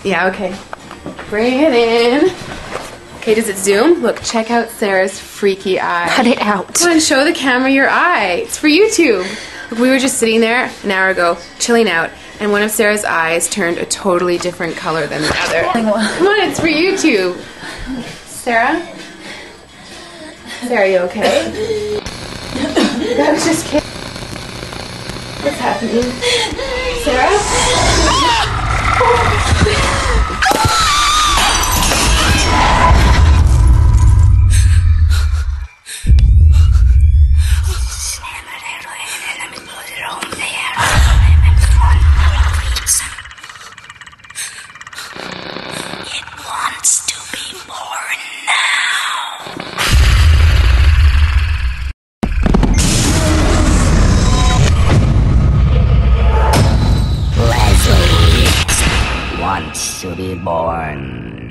Yeah, okay. Bring it in. Okay, does it zoom? Look, check out Sarah's freaky eye. Cut it out. Come on, show the camera your eye. It's for YouTube. Look, we were just sitting there an hour ago, chilling out, and one of Sarah's eyes turned a totally different color than the other. Come on, it's for YouTube. Sarah? Sarah, you okay? I was just kidding. What's happening? Sarah? Wants to be born.